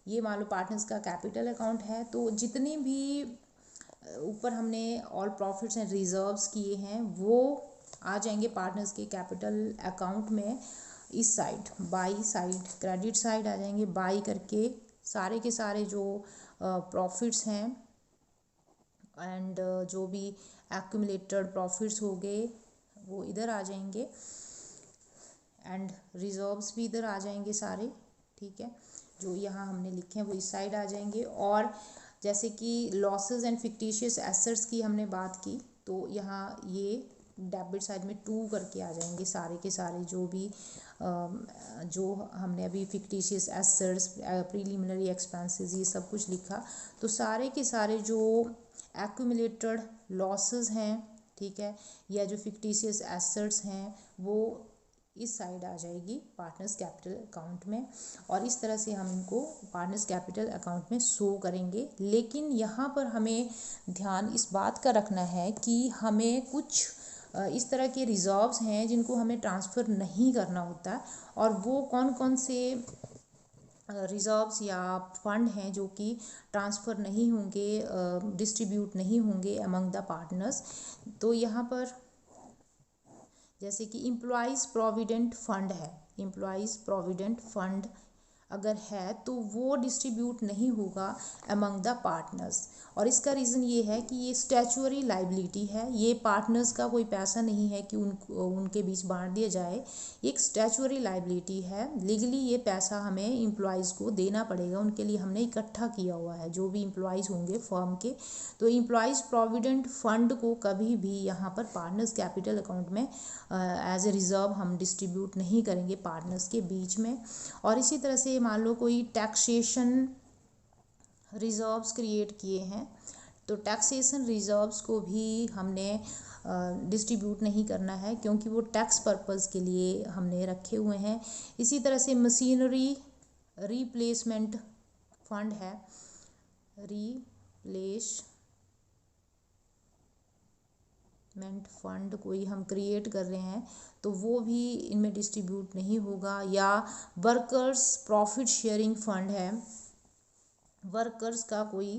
ये मान लो पार्टनर्स का कैपिटल अकाउंट है, तो जितनी भी ऊपर हमने ऑल प्रॉफिट्स एंड रिजर्व्स किए हैं वो आ जाएंगे पार्टनर्स के कैपिटल अकाउंट में। इस side by side credit side आ जाएंगे, बाई करके सारे के सारे जो प्रॉफिट्स हैं एंड जो भी एक्यूमुलेटेड प्रॉफिट्स हो गए वो इधर आ जाएंगे, एंड रिजर्व्स भी इधर आ जाएंगे सारे, ठीक है, जो यहाँ हमने लिखे हैं वो इस साइड आ जाएंगे। और जैसे कि लॉसेस एंड फिक्टिशियस एसेट्स की हमने बात की तो यहाँ ये डेबिट साइड में टू करके आ जाएंगे सारे के सारे, जो भी जो हमने अभी फिक्टिशियस एसेट्स, प्रीलिमिनरी एक्सपेंसेस, ये सब कुछ लिखा, तो सारे के सारे जो एक्यूमुलेटेड लॉसेस हैं, ठीक है, या जो फिक्टिशियस एसेट्स हैं वो इस साइड आ जाएगी पार्टनर्स कैपिटल अकाउंट में, और इस तरह से हम इनको पार्टनर्स कैपिटल अकाउंट में शो करेंगे। लेकिन यहाँ पर हमें ध्यान इस बात का रखना है कि हमें कुछ इस तरह के रिजर्व्स हैं जिनको हमें ट्रांसफ़र नहीं करना होता, और वो कौन कौन से रिजर्व्स या फंड हैं जो कि ट्रांसफ़र नहीं होंगे, डिस्ट्रीब्यूट नहीं होंगे अमंग द पार्टनर्स। तो यहाँ पर जैसे कि एम्प्लॉइज़ प्रोविडेंट फंड है, एम्प्लॉइज़ प्रोविडेंट फंड अगर है तो वो डिस्ट्रीब्यूट नहीं होगा अमंग द पार्टनर्स, और इसका रीज़न ये है कि ये स्टैचुअरी लाइबिलिटी है, ये पार्टनर्स का कोई पैसा नहीं है कि उनके बीच बांट दिया जाए, एक स्टैचुअरी लाइबिलिटी है, लीगली ये पैसा हमें एम्प्लॉइज़ को देना पड़ेगा, उनके लिए हमने इकट्ठा किया हुआ है जो भी एम्प्लॉइज़ होंगे फर्म के। तो एम्प्लॉइज़ प्रोविडेंट फंड को कभी भी यहाँ पर पार्टनर्स कैपिटल अकाउंट में एज ए रिज़र्व हम डिस्ट्रीब्यूट नहीं करेंगे पार्टनर्स के बीच में। और इसी तरह से मान लो कोई टैक्सेशन रिजर्व्स क्रिएट किए हैं, तो टैक्सेशन रिजर्व्स को भी हमने डिस्ट्रीब्यूट नहीं करना है, क्योंकि वो टैक्स पर्पस के लिए हमने रखे हुए हैं। इसी तरह से मशीनरी रिप्लेसमेंट फंड है, रिप्लेसमेंट फंड कोई हम क्रिएट कर रहे हैं तो वो भी इनमें डिस्ट्रीब्यूट नहीं होगा। या वर्कर्स प्रॉफिट शेयरिंग फंड है, वर्कर्स का कोई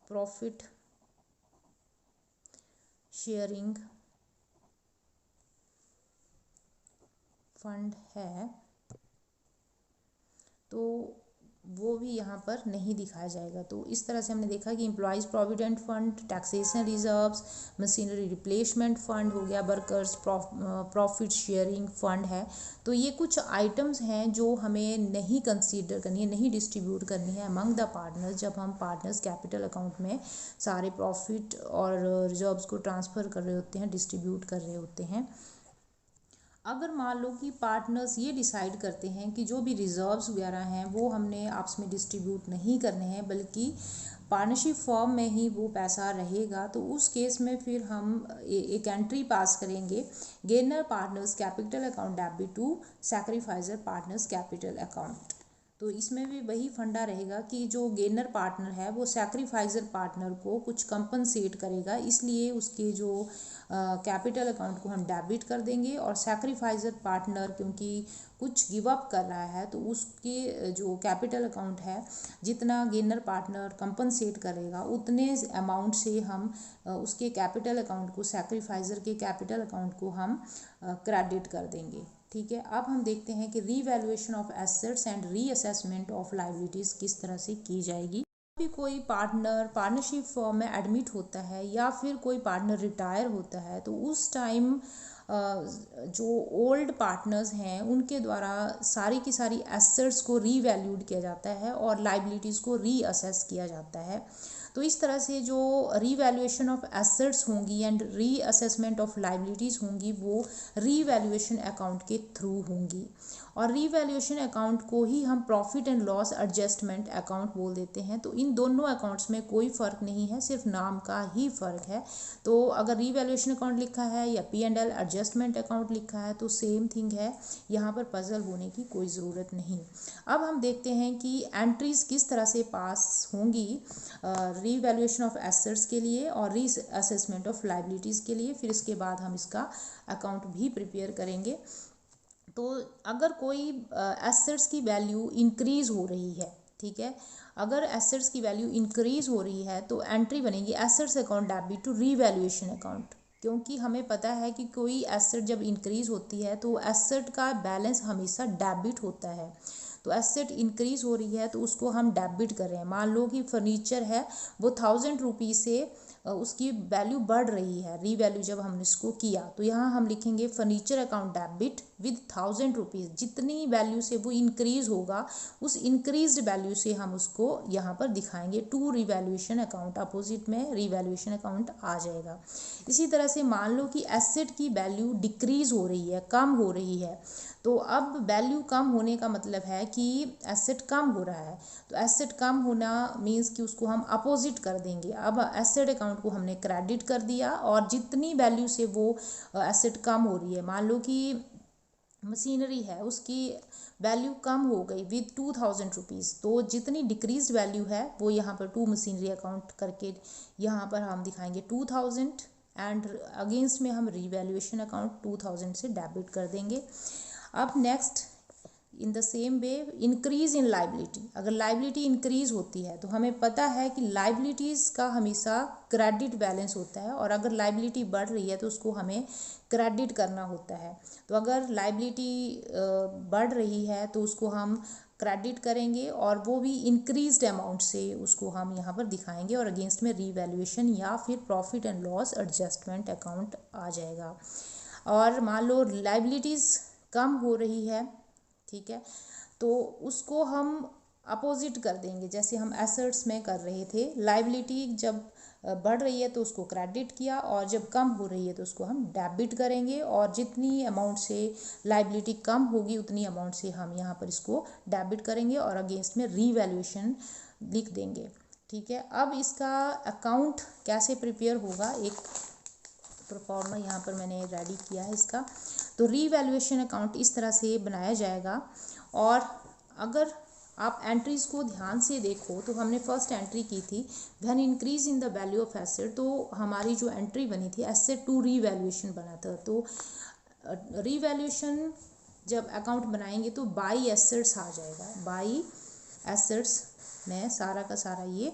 प्रॉफिट शेयरिंग फंड है, तो वो भी यहाँ पर नहीं दिखाया जाएगा। तो इस तरह से हमने देखा कि employees provident fund, taxation reserves, machinery replacement fund हो गया, वर्कर्स प्रॉफिट शेयरिंग फंड है। तो ये कुछ आइटम्स हैं जो हमें नहीं कंसीडर करनी है, नहीं डिस्ट्रीब्यूट करनी है अमंग द पार्टनर्स, जब हम पार्टनर्स कैपिटल अकाउंट में सारे प्रॉफिट और रिजर्व्स को ट्रांसफ़र कर रहे होते हैं, डिस्ट्रीब्यूट कर रहे होते हैं। अगर मान लो कि पार्टनर्स ये डिसाइड करते हैं कि जो भी रिजर्व्स वगैरह हैं वो हमने आपस में डिस्ट्रीब्यूट नहीं करने हैं, बल्कि पार्टनरशिप फॉर्म में ही वो पैसा रहेगा, तो उस केस में फिर हम एक एंट्री पास करेंगे, gainer partners capital account debit to sacrificer partners capital account. तो इसमें भी वही फंडा रहेगा कि जो गेनर पार्टनर है वो सैक्रिफाइजर पार्टनर को कुछ कंपनसेट करेगा, इसलिए उसके जो कैपिटल अकाउंट को हम डेबिट कर देंगे, और सैक्रिफाइजर पार्टनर क्योंकि कुछ गिव अप कर रहा है तो उसके जो कैपिटल अकाउंट है, जितना गेनर पार्टनर कंपनसेट करेगा उतने अमाउंट से हम उसके कैपिटल अकाउंट को, सैक्रिफाइजर के कैपिटल अकाउंट को हम क्रेडिट कर देंगे। ठीक है, अब हम देखते हैं कि revaluation of assets and reassessment of liabilities किस तरह से की जाएगी। भी कोई पार्टनर पार्टनरशिप फॉर्म में एडमिट होता है या फिर कोई पार्टनर रिटायर होता है, तो उस टाइम जो ओल्ड पार्टनर्स हैं उनके द्वारा सारी की सारी एसेट्स को रीवैल्यूड किया जाता है और लाइबिलिटीज़ को रीअसेस किया जाता है। तो इस तरह से जो रीवैल्यूएशन ऑफ एसेट्स होंगी एंड रीअसेसमेंट ऑफ लाइबिलिटीज़ होंगी वो रीवैल्यूएशन अकाउंट के थ्रू होंगी, और रीवैल्यूएशन अकाउंट को ही हम profit and loss adjustment account बोल देते हैं। तो इन दोनों अकाउंट्स में कोई फ़र्क नहीं है, सिर्फ नाम का ही फ़र्क है। तो अगर रीवैल्यूएशन अकाउंट लिखा है या P&L एडजस्टमेंट अकाउंट लिखा है तो सेम थिंग है, यहाँ पर पजल होने की कोई ज़रूरत नहीं। अब हम देखते हैं कि एंट्रीज़ किस तरह से पास होंगी रीवैल्यूएशन ऑफ एसेट्स के लिए और रीअसेसमेंट ऑफ लाइबिलिटीज़ के लिए, फिर इसके बाद हम इसका अकाउंट भी प्रिपेयर करेंगे। तो अगर कोई एसेट्स की वैल्यू इंक्रीज़ हो रही है, ठीक है, अगर एसेट्स की वैल्यू इंक्रीज़ हो रही है तो एंट्री बनेगी assets account debit to revaluation account, क्योंकि हमें पता है कि कोई एसेट जब इंक्रीज़ होती है तो एसेट का बैलेंस हमेशा डेबिट होता है। तो एसेट इंक्रीज़ हो रही है तो उसको हम डेबिट कर रहे हैं। मान लो कि फर्नीचर है वो 1000 रुपीज़ से उसकी वैल्यू बढ़ रही है, रीवैल्यू जब हमने इसको किया, तो यहाँ हम लिखेंगे furniture account debit with 1000 rupees. जितनी वैल्यू से वो इंक्रीज़ होगा उस इंक्रीज्ड वैल्यू से हम उसको यहाँ पर दिखाएंगे टू रीवैल्यूएशन अकाउंट, अपोजिट में रीवैल्यूएशन अकाउंट आ जाएगा। इसी तरह से मान लो कि एसेट की वैल्यू डिक्रीज़ हो रही है, कम हो रही है, तो अब वैल्यू कम होने का मतलब है कि एसेट कम हो रहा है, तो एसेट कम होना मीन्स कि उसको हम अपोजिट कर देंगे। अब एसेट अकाउंट को हमने क्रेडिट कर दिया और जितनी वैल्यू से वो एसेट कम हो रही है, मान लो कि मशीनरी है उसकी वैल्यू कम हो गई विद 2000 रुपीज़, तो जितनी डिक्रीज वैल्यू है वो यहाँ पर टू मशीनरी अकाउंट करके यहाँ पर हम दिखाएंगे 2000 एंड अगेंस्ट में हम रीवैल्यूएशन अकाउंट 2000 से डेबिट कर देंगे। अब next in the same way increase in liability, अगर लाइबिलिटी इंक्रीज़ होती है तो हमें पता है कि लाइबिलिटीज़ का हमेशा क्रेडिट बैलेंस होता है, और अगर लाइबिलिटी बढ़ रही है तो उसको हमें क्रेडिट करना होता है। तो अगर लाइबिलिटी बढ़ रही है तो उसको हम क्रेडिट करेंगे और वो भी इंक्रीज्ड अमाउंट से उसको हम यहाँ पर दिखाएंगे, और अगेंस्ट में रीवैल्यूएशन या फिर profit and loss adjustment account आ जाएगा। और मान लो लाइबिलिटीज़ कम हो रही है, ठीक है, तो उसको हम अपोजिट कर देंगे, जैसे हम एसेट्स में कर रहे थे। लाइबिलिटी जब बढ़ रही है तो उसको क्रेडिट किया, और जब कम हो रही है तो उसको हम डेबिट करेंगे, और जितनी अमाउंट से लाइबिलिटी कम होगी उतनी अमाउंट से हम यहाँ पर इसको डेबिट करेंगे और अगेंस्ट में रीवैल्यूएशन लिख देंगे। ठीक है, अब इसका अकाउंट कैसे प्रिपेयर होगा, एक प्रोफॉर्मा यहाँ पर मैंने रेडी किया है इसका। तो रीवैल्यूएशन अकाउंट इस तरह से बनाया जाएगा। और अगर आप एंट्रीज को ध्यान से देखो तो हमने फर्स्ट एंट्री की थी when increase in the value of asset, तो हमारी जो एंट्री बनी थी एसेट टू रीवैल्यूएशन बना था। तो रीवैल्यूएशन जब अकाउंट बनाएंगे तो बाई एसेट्स आ जाएगा, बाई एसेट्स में सारा का सारा ये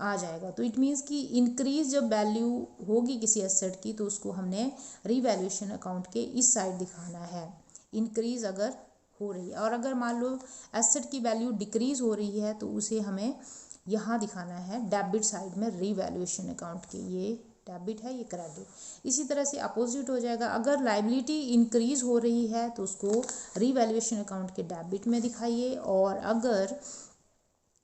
आ जाएगा। तो इट मीन्स कि इंक्रीज जब वैल्यू होगी किसी एसेट की तो उसको हमने रीवैल्यूएशन अकाउंट के इस साइड दिखाना है, इंक्रीज अगर हो रही है। और अगर मान लो एसेट की वैल्यू डिक्रीज हो रही है तो उसे हमें यहाँ दिखाना है डेबिट साइड में रीवैल्यूएशन अकाउंट के, ये डेबिट है ये क्रेडिट। इसी तरह से अपोजिट हो जाएगा, अगर लाइबिलिटी इंक्रीज हो रही है तो उसको रीवैल्यूएशन अकाउंट के डेबिट में दिखाइए, और अगर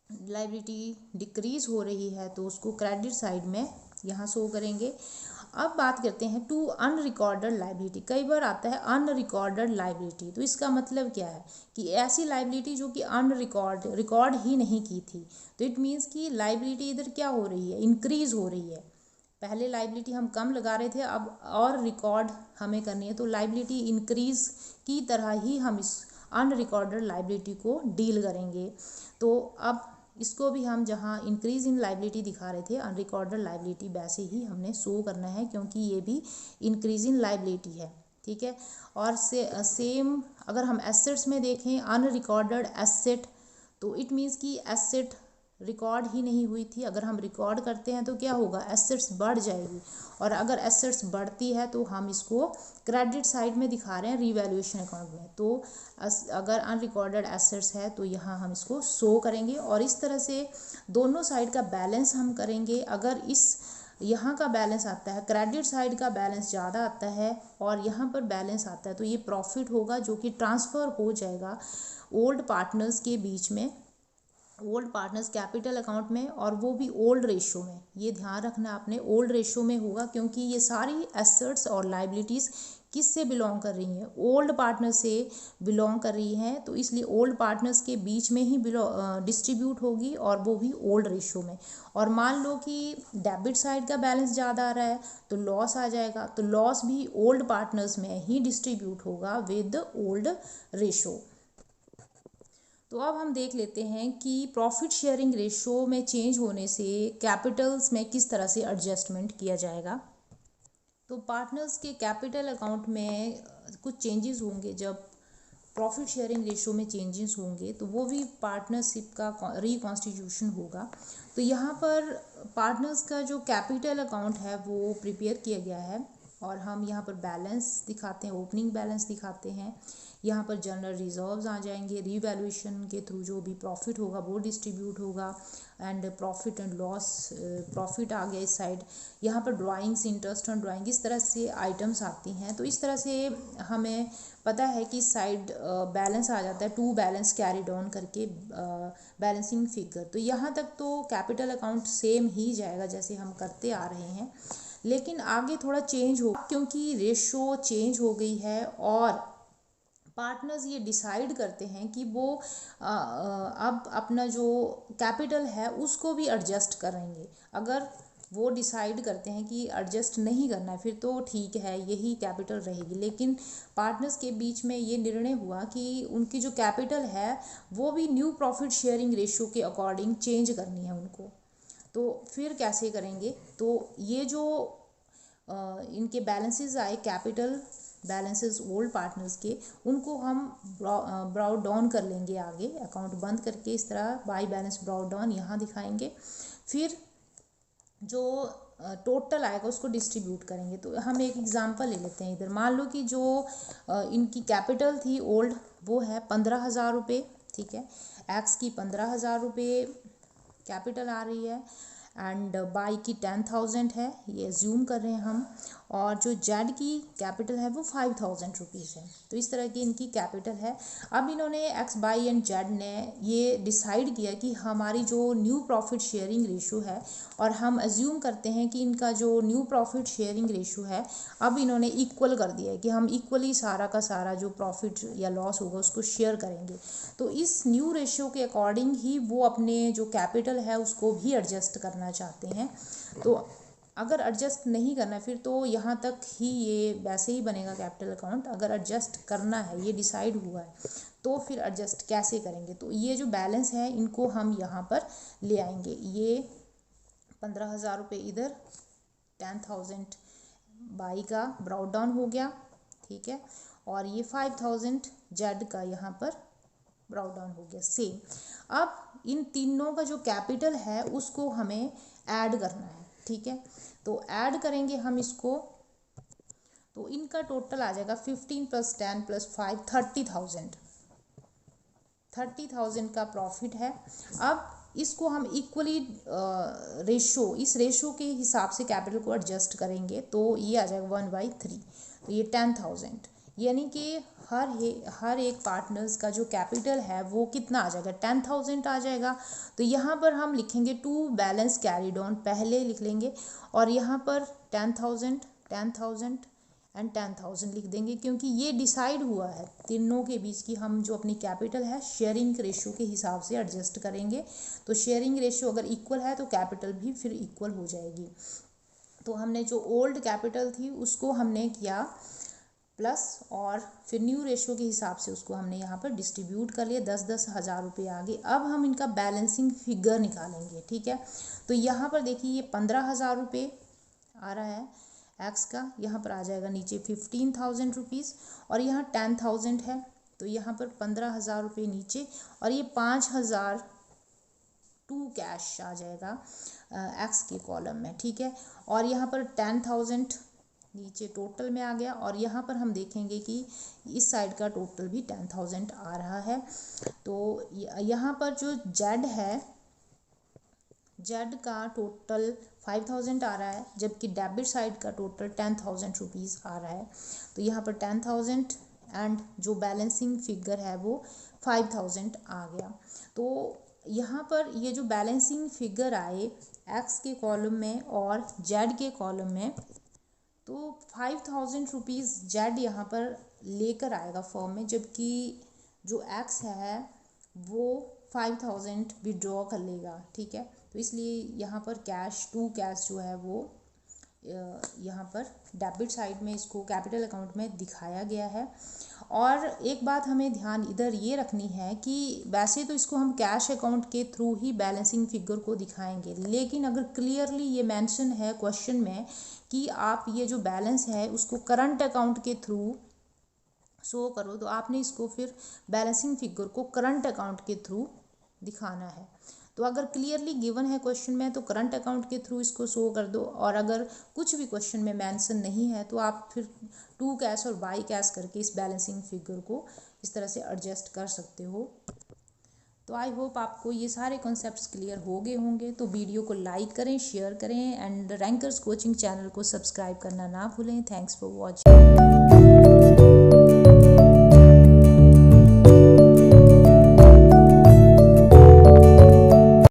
लाइबिलिटी डिक्रीज हो रही है तो उसको क्रेडिट साइड में यहाँ शो करेंगे। अब बात करते हैं टू अनरिकॉर्डेड लाइबिलिटी। कई बार आता है अनरिकॉर्डेड लाइबिलिटी, तो इसका मतलब क्या है कि ऐसी लाइबिलिटी जो कि रिकॉर्ड ही नहीं की थी। तो इट मीन्स कि लाइबिलिटी इधर क्या हो रही है, इंक्रीज हो रही है। पहले लाइबिलिटी हम कम लगा रहे थे, अब और रिकॉर्ड हमें करनी है, तो लाइबिलिटी इंक्रीज की तरह ही हम इस अनरिकॉर्डेड लाइबिलिटी को डील करेंगे। तो अब इसको भी हम जहाँ इंक्रीज इन लाइबिलिटी दिखा रहे थे अनरिकॉर्डेड लाइबिलिटी वैसे ही हमने शो करना है, क्योंकि ये भी इंक्रीज इन लाइबिलिटी है। ठीक है, और सेम अगर हम एसेट्स में देखें अनरिकॉर्डेड एसेट, तो इट मीन्स कि एसेट रिकॉर्ड ही नहीं हुई थी। अगर हम रिकॉर्ड करते हैं तो क्या होगा, एसेट्स बढ़ जाएगी, और अगर एसेट्स बढ़ती है तो हम इसको क्रेडिट साइड में दिखा रहे हैं रीवैल्यूएशन अकाउंट में। तो अगर अनरिकॉर्डेड एसेट्स है तो यहाँ हम इसको शो करेंगे, और इस तरह से दोनों साइड का बैलेंस हम करेंगे। अगर इस यहाँ का बैलेंस आता है, क्रेडिट साइड का बैलेंस ज़्यादा आता है और यहाँ पर बैलेंस आता है, तो ये प्रॉफिट होगा जो कि ट्रांसफ़र हो जाएगा ओल्ड पार्टनर्स के बीच में, ओल्ड पार्टनर्स कैपिटल अकाउंट में, और वो भी ओल्ड रेशो में। ये ध्यान रखना आपने, ओल्ड रेशो में होगा, क्योंकि ये सारी एसेट्स और लाइबिलिटीज़ किस से बिलोंग कर रही हैं, ओल्ड पार्टनर से बिलोंग कर रही हैं। तो इसलिए ओल्ड पार्टनर्स के बीच में ही डिस्ट्रीब्यूट होगी, और वो भी ओल्ड रेशो में। और मान लो कि डेबिट साइड का बैलेंस ज़्यादा आ रहा है तो लॉस आ जाएगा, तो लॉस भी ओल्ड पार्टनर्स में ही डिस्ट्रीब्यूट होगा विद ओल्ड रेशो। तो अब हम देख लेते हैं कि प्रॉफिट शेयरिंग रेशो में चेंज होने से कैपिटल्स में किस तरह से एडजस्टमेंट किया जाएगा। तो पार्टनर्स के कैपिटल अकाउंट में कुछ चेंजेस होंगे, जब प्रॉफिट शेयरिंग रेशो में चेंजेस होंगे तो वो भी पार्टनरशिप का रिकॉन्स्टिट्यूशन होगा। तो यहाँ पर पार्टनर्स का जो कैपिटल अकाउंट है वो प्रिपेयर किया गया है, और हम यहाँ पर बैलेंस दिखाते हैं, ओपनिंग बैलेंस दिखाते हैं। यहाँ पर जनरल रिजर्व्स आ जाएंगे, रीवैल्यूएशन के थ्रू जो भी प्रॉफिट होगा वो डिस्ट्रीब्यूट होगा, and profit and loss, profit आ गया इस साइड। यहाँ पर ड्राइंग्स, इंटरेस्ट ऑन ड्राइंग, इस तरह से आइटम्स आती हैं। तो इस तरह से हमें पता है कि साइड बैलेंस आ जाता है, टू बैलेंस कैरिड ऑन करके बैलेंसिंग फिगर। तो यहाँ तक तो कैपिटल अकाउंट सेम ही जाएगा जैसे हम करते आ रहे हैं, लेकिन आगे थोड़ा चेंज हो, क्योंकि रेशो चेंज हो गई है, और पार्टनर्स ये डिसाइड करते हैं कि वो अब अपना जो कैपिटल है उसको भी एडजस्ट करेंगे। अगर वो डिसाइड करते हैं कि एडजस्ट नहीं करना है फिर तो ठीक है, यही कैपिटल रहेगी। लेकिन पार्टनर्स के बीच में ये निर्णय हुआ कि उनकी जो कैपिटल है वो भी न्यू प्रॉफिट शेयरिंग रेशो के अकॉर्डिंग चेंज करनी है उनको। तो फिर कैसे करेंगे, तो ये जो इनके बैलेंसेस आए, कैपिटल बैलेंसेस ओल्ड पार्टनर्स के, उनको हम ब्राउट डाउन कर लेंगे आगे, अकाउंट बंद करके इस तरह बाई बैलेंस ब्राउट डाउन यहाँ दिखाएंगे। फिर जो टोटल आएगा उसको डिस्ट्रीब्यूट करेंगे। तो हम एक एग्जांपल ले लेते हैं इधर। मान लो कि जो इनकी कैपिटल थी ओल्ड वो है 15,000 रुपये, ठीक है, एक्स की 15,000 रुपये कैपिटल आ रही है, एंड बाई की 10,000 है, ये एज्यूम कर रहे हैं हम। और जो जेड की कैपिटल है वो 5000 रुपीज़ है। तो इस तरह की इनकी कैपिटल है। अब इन्होंने एक्स वाई एंड जेड ने ये डिसाइड किया कि हमारी जो न्यू प्रॉफिट शेयरिंग रेशो है, और हम अज्यूम करते हैं कि इनका जो न्यू प्रॉफिट शेयरिंग रेशो है अब इन्होंने इक्वल कर दिया है कि हम इक्वली सारा का सारा जो प्रॉफिट या लॉस होगा उसको शेयर करेंगे। तो इस न्यू रेशियो के अकॉर्डिंग ही वो अपने जो कैपिटल है उसको भी एडजस्ट करना चाहते हैं। तो अगर एडजस्ट नहीं करना फिर तो यहाँ तक ही ये वैसे ही बनेगा कैपिटल अकाउंट। अगर एडजस्ट करना है, ये डिसाइड हुआ है, तो फिर एडजस्ट कैसे करेंगे? तो ये जो बैलेंस है इनको हम यहाँ पर ले आएंगे। ये 15,000 रुपये इधर, 10,000 बाई का ब्राउट डाउन हो गया, ठीक है, और ये 5,000 जेड का यहाँ पर ब्राउट डाउन हो गया सेम। अब इन तीनों का जो कैपिटल है उसको हमें ऐड करना है, ठीक है। तो ऐड करेंगे हम इसको, तो इनका टोटल आ जाएगा 15 + 10 + 5 30,000 का प्रॉफिट है। अब इसको हम इक्वली इस रेशो के हिसाब से कैपिटल को एडजस्ट करेंगे, तो ये आ जाएगा 1/3। तो ये 10,000, यानी कि हर एक पार्टनर्स का जो कैपिटल है वो कितना आ जाएगा, 10,000 आ जाएगा। तो यहाँ पर हम लिखेंगे टू बैलेंस कैरिड ऑन, पहले लिख लेंगे, और यहाँ पर 10,000 10,000 एंड 10,000 लिख देंगे, क्योंकि ये डिसाइड हुआ है तीनों के बीच की हम जो अपनी कैपिटल है शेयरिंग रेशियो के हिसाब से एडजस्ट करेंगे। तो शेयरिंग रेशियो अगर इक्वल है तो कैपिटल भी फिर इक्वल हो जाएगी। तो हमने जो ओल्ड कैपिटल थी उसको हमने किया प्लस, और फिर न्यू रेशियो के हिसाब से उसको हमने यहाँ पर डिस्ट्रीब्यूट कर लिया 10-10 हज़ार रुपये आगे। अब हम इनका बैलेंसिंग फिगर निकालेंगे, ठीक है। तो यहाँ पर देखिए ये 15,000 रुपये आ रहा है एक्स का, यहाँ पर आ जाएगा नीचे 15,000 रुपीज़, और यहाँ 10,000 है, तो यहाँ पर 15,000 रुपये नीचे, और ये 5,000 टू कैश आ जाएगा एक्स के कॉलम में, ठीक है। और यहाँ पर 10,000 नीचे टोटल में आ गया, और यहाँ पर हम देखेंगे कि इस साइड का टोटल भी 10,000 आ रहा है। तो यहाँ पर जो जेड है, जेड का टोटल 5,000 आ रहा है, जबकि डेबिट साइड का टोटल 10,000 रुपीज़ आ रहा है। तो यहाँ पर 10,000 एंड जो बैलेंसिंग फिगर है वो 5,000 आ गया। तो यहाँ पर ये जो बैलेंसिंग फिगर आए एक्स के कॉलम में और जेड के कॉलम में, तो 5,000 रुपीज़ जेड यहाँ पर लेकर आएगा फॉर्म में, जबकि जो एक्स है वो 5,000 विड्रॉ कर लेगा, ठीक है। तो इसलिए यहाँ पर टू कैश जो है वो यहाँ पर डेबिट साइड में इसको कैपिटल अकाउंट में दिखाया गया है। और एक बात हमें ध्यान इधर ये रखनी है कि वैसे तो इसको हम कैश अकाउंट के थ्रू ही बैलेंसिंग फिगर को दिखाएंगे, लेकिन अगर क्लियरली ये मेंशन है क्वेश्चन में कि आप ये जो बैलेंस है उसको करंट अकाउंट के थ्रू शो करो, तो आपने इसको फिर बैलेंसिंग फिगर को करंट अकाउंट के थ्रू दिखाना है। तो अगर क्लियरली गिवन है क्वेश्चन में तो करंट अकाउंट के थ्रू इसको शो कर दो, और अगर कुछ भी क्वेश्चन में मेंशन नहीं है तो आप फिर टू कैश और बाई कैश करके इस बैलेंसिंग फिगर को इस तरह से एडजस्ट कर सकते हो। तो आई होप आपको ये सारे कॉन्सेप्ट्स क्लियर हो गए होंगे। तो वीडियो को लाइक करें, शेयर करें, एंड रैंकर्स कोचिंग चैनल को सब्सक्राइब करना ना भूलें। Thanks for watching.